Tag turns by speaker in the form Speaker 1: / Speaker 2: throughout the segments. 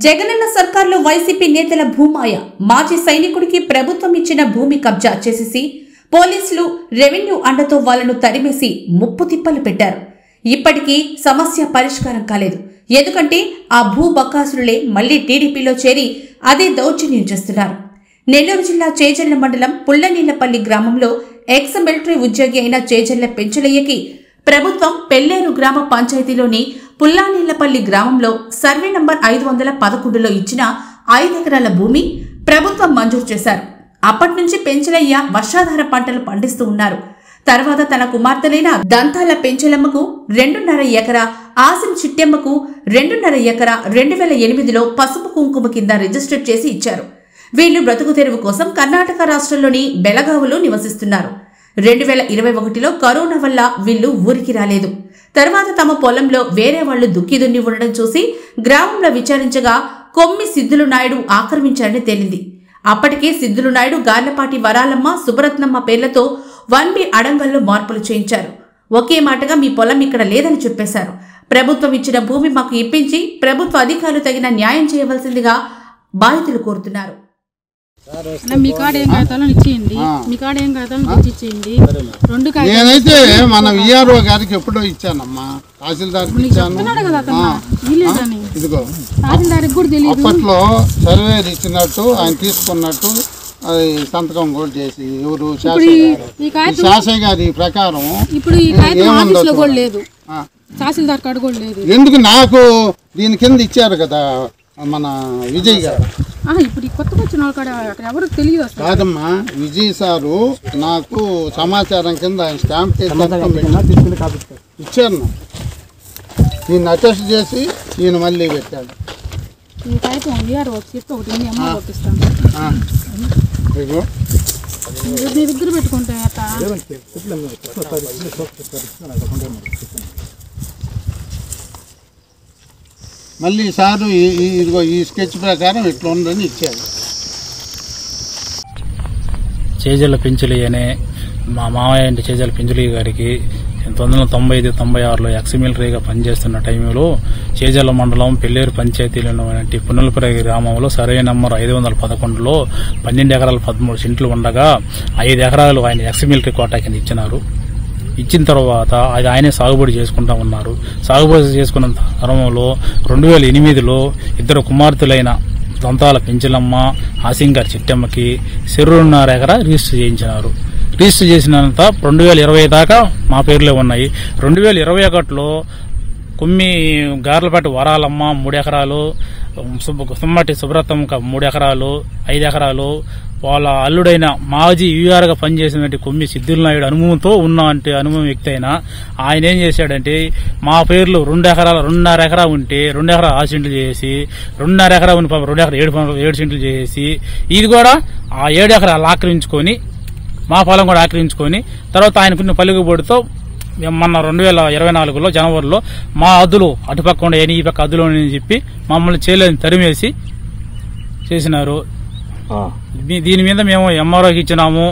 Speaker 1: Jagananna సర్కార్లో YCP నేతల భూమాయ. మాజీ సైనికుడికి ప్రభుత్వం ఇచ్చిన భూమి కబ్జా చేసేసి పోలీసులు రెవెన్యూ అండతో వాళ్లను తరిమేసి ముప్పు తిప్పలు పెట్టారు. ఇప్పటికీ సమస్య పరిష్కారం కాలేదు. ఎందుకంటే ఆ భూ బకాసురులే మళ్లీ టీడీపీలో చేరి అదే దౌర్జన్యం చేస్తున్నారు. నెల్లూరు జిల్లా చేజర్ల మండలం పుల్లనీళ్లపల్లి గ్రామంలో ఎక్స్ మిలిటరీ ఉద్యోగి అయిన చేజర్ల పెంచులయ్యకి ప్రభుత్వం పెల్లేరు గ్రామ పంచాయతీలోని పుల్లానీళ్లపల్లి గ్రామంలో సర్వే నంబర్ 511లో ఇచ్చిన 5 ఎకరాల భూమి ప్రభుత్వం మంజూరు చేశారు. అప్పటి నుంచి పెంచలయ్య వర్షాధార పంటలు పండిస్తూ ఉన్నారు. తర్వాత తన కుమార్తెలైన దంతాల పెంచలమ్మకు 2.5 ఎకరా, ఆసిం చిట్టెమ్మకు 2.5 ఎకరా 2008లో పసుపు కుంకుమ కింద రిజిస్టర్ చేసి ఇచ్చారు. వీళ్లు బ్రతుకు తెరువు కోసం కర్ణాటక రాష్ట్రంలోని బెళగావులో నివసిస్తున్నారు. 2021లో కరోనా వల్ల వీళ్లు ఊరికి రాలేదు. తర్వాత తమ పొలంలో వేరే వాళ్లు దుక్కిదున్ని ఉండడం చూసి గ్రామంలో విచారించగా కొమ్మి సిద్ధులు నాయుడు ఆక్రమించారని తేలింది. అప్పటికే సిద్ధులు నాయుడు గార్లపాటి వరాలమ్మ, సుబ్బరత్నమ్మ పేర్లతో 1B అడంగల్లో మార్పులు చేయించారు. ఒకే మాటగా మీ పొలం ఇక్కడ లేదని చెప్పేశారు. ప్రభుత్వం ఇచ్చిన భూమి మాకు ఇప్పించి ప్రభుత్వ అధికారులు తగిన న్యాయం చేయవలసిందిగా బాధితులు కోరుతున్నారు.
Speaker 2: మీ కాడ ఏం కాగితాలను ఇచ్చేయండి, మీ కాడ ఏం కాగితాలను తెచ్చిచ్చేయండి.
Speaker 3: నేనైతే మన విఆర్ఓ గారికి ఎప్పుడో ఇచ్చానమ్మా, తహసీల్దార్కి ఇచ్చాను. ఇదిగో
Speaker 2: తహసీల్దార్కి కూడా తెలియదు.
Speaker 3: అప్పట్లో సర్వేర్ ఇచ్చినట్టు ఆయన తీసుకున్నట్టు అది సంతకం కూడా చేసి ఎవరు శాసయ్య గారి ప్రకారం
Speaker 2: ఇప్పుడు ఈ కాగితం ఆఫీస్ లో కూడా లేదు, తహసీల్దార్ కాడ కూడా లేదు.
Speaker 3: ఎందుకు నాకు దీని కింద ఇచ్చారు కదా మన విజయ్ గారు.
Speaker 2: ఇప్పుడు కొత్తగా వచ్చిన వాళ్ళు ఎవరు తెలియదు
Speaker 3: కాదమ్మా, విజయ్ సారు నాకు సమాచారం కింద ఆయన స్టాంప్ ఇచ్చారు. దీన్ని అటెస్ట్ చేసి ఈయన మళ్ళీ పెట్టాడు.
Speaker 2: మీ దగ్గర పెట్టుకుంటే
Speaker 3: మళ్ళీ సారు ఇదిగో ఈ స్కెచ్ ప్రకారం ఇట్లా ఉందని ఇచ్చారు.
Speaker 4: చేజర్ల పెంచులయ్య అనే మా మామయ్య అంటే చేజర్ల పెంచులయ్య గారికి 1995-96లో ఎక్స్ మిలిటరీగా పనిచేస్తున్న టైంలో చేజర్ల మండలం పెల్లేరు పంచాయతీలోని పున్నలపల్లి గ్రామంలో సర్వే నంబర్ 511లో 12 ఎకరాలు 13 సెంట్లు ఉండగా 5 ఎకరాలు ఆయన ఎక్స్ మిలిటరీ కోటా కింద ఇచ్చినారు. ఇచ్చిన తర్వాత అది ఆయనే సాగుబడి చేసుకుంటా ఉన్నారు. సాగుబడి చేసుకున్న క్రమంలో 2008లో 2 కుమార్తెలైన దంతాల పెంచలమ్మ, ఆసింగారి చిట్టమ్మకి 2.5 ఎకరా రిజిస్టర్ చేయించినారు. రిజిస్టర్ చేసినంత 2020 దాకా మా పేర్లే ఉన్నాయి. 2021లో కొమ్మి గార్లపాటి వరాలమ్మ 3 ఎకరాలు, సుమ్మటి సుబ్రతమ్మ 3 ఎకరాలు, 5 ఎకరాలు వాళ్ళ అల్లుడైన మాజీ యూఆర్గా పనిచేసినటువంటి కొమ్మి సిద్ధుల నాయుడు అనుభవంతో అనుభవం వ్యక్తి అయినా ఆయన ఏం చేశాడంటే మా పేర్లు 2 ఎకరాలు 2.5 ఎకరా ఉంటే 2 ఎకరా 6 సెంట్లు చేసి 2.5 ఎకరా ఉన్న 2 ఎకరా 7 సెంట్లు చేసి ఇది కూడా ఆ 7 ఎకరాలు ఆక్రమించుకొని మా పొలం కూడా ఆక్రమించుకొని తర్వాత ఆయనకున్న పలుకుబడితో మొన్న 2024లో జనవరిలో మా అద్దులు అటుపక్క ఉండే ఈ పక్క అద్దులు అని చెప్పి మమ్మల్ని చేయలేని తరిమేసి చేసినారు. దీని మీద మేము ఎంఆర్ఓకి ఇచ్చినాము.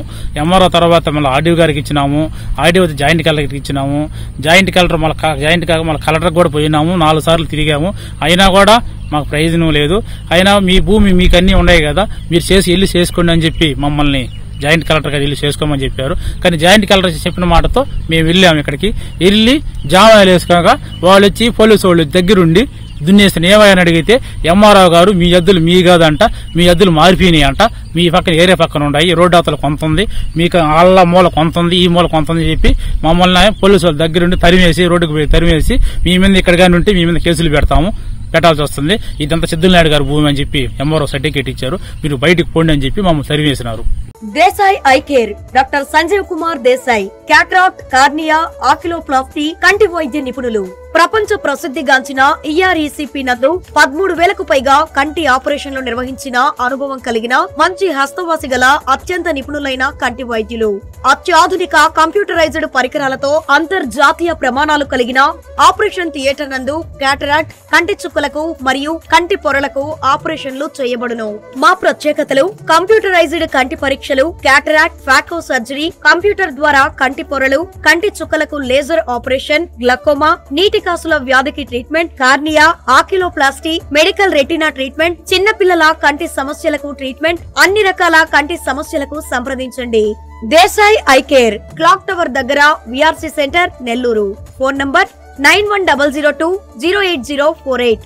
Speaker 4: ఎంఆర్ఓ తర్వాత మళ్ళీ ఆర్డీఓ గారికి ఇచ్చినాము. ఆర్డీఓ జాయింట్ కలెక్టర్కి ఇచ్చినాము. జాయింట్ కలెక్టర్ మళ్ళీ కలెక్టర్ కూడా పోయినాము. 4 సార్లు తిరిగాము. అయినా కూడా మాకు ప్రయోజనం లేదు. అయినా మీ భూమి మీకు అన్ని ఉన్నాయి కదా, మీరు ఇల్లు చేసుకోండి అని చెప్పి మమ్మల్ని జాయింట్ కలెక్టర్ గారు ఇల్లు చేసుకోమని చెప్పారు. కానీ జాయింట్ కలెక్టర్ చెప్పిన మాటతో మేము వెళ్ళాము. ఇక్కడికి వెళ్ళి జామాలు వేసుకోగా వాళ్ళు వచ్చి పోలీసు వాళ్ళు దగ్గరుండి దున్నేసిన ఏమని అడిగితే ఎంఆర్ఓ గారు మీ ఎద్దులు మీ కాదంట, మీ ఎద్దులు మారిపోయినాయి అంట, మీ పక్కన ఏరియా పక్కన ఉన్నాయి, రోడ్డు అవతల కొంత ఉంది, మీకు అల్ల మూల కొంత ఉంది, ఈ మూల కొంత ఉంది చెప్పి మమ్మల్ని పోలీసు వాళ్ళ దగ్గరుండి తరిమేసి రోడ్డుకు పోయి తరిమేసి మీ మీద ఇక్కడ కానీ ఉంటే మీ మీద కేసులు పెట్టాల్సి వస్తుంది, ఇదంతా సిద్ధుల నాయుడు గారు భూమి అని చెప్పి ఎంఆర్ఓ సర్టిఫికేట్ ఇచ్చారు, మీరు బయటకు పోండి అని చెప్పి మమ్మల్ని తరిమేసినారు.
Speaker 5: Desai eye care doctor Sanjeev Kumar Desai cataract, cornea, oculoplasty కంటి వైద్య నిపుణులు. ప్రపంచ ప్రసిద్ధిగాంచిన ఈఆర్ఈసిపి నందు 13,000కు పైగా కంటి ఆపరేషన్లు నిర్వహించిన అనుభవం కలిగిన మంచి హస్తవాసి గల అత్యంత నిపుణులైన కంటి వైద్యులు. అత్యాధునిక కంప్యూటరైజ్డ్ పరికరాలతో అంతర్జాతీయ ప్రమాణాలు కలిగిన ఆపరేషన్ థియేటర్ నందు క్యాటరాక్ట్, కంటి చుక్కలకు మరియు కంటి పొరలకు ఆపరేషన్లు చేయబడును. మా ప్రత్యేకతలు: కంప్యూటరైజ్డ్ కంటి పరీక్షలు, క్యాటరాక్ట్, ఫాకో సర్జరీ, కంప్యూటర్ ద్వారా కంటి పొరలు, కంటి చుక్కలకు లేజర్ ఆపరేషన్, గ్లకోమా, నీటి స్థూలికాసుల వ్యాధికి treatment, cornea, ఆకిలోప్లాస్టీ, medical retina treatment, చిన్న పిల్లల కంటి సమస్యలకు ట్రీట్మెంట్, అన్ని రకాల కంటి సమస్యలకు సంప్రదించండి. Desai eye care, clock tower దగ్గర, VRC centre, Nellore. Phone number 9100208048.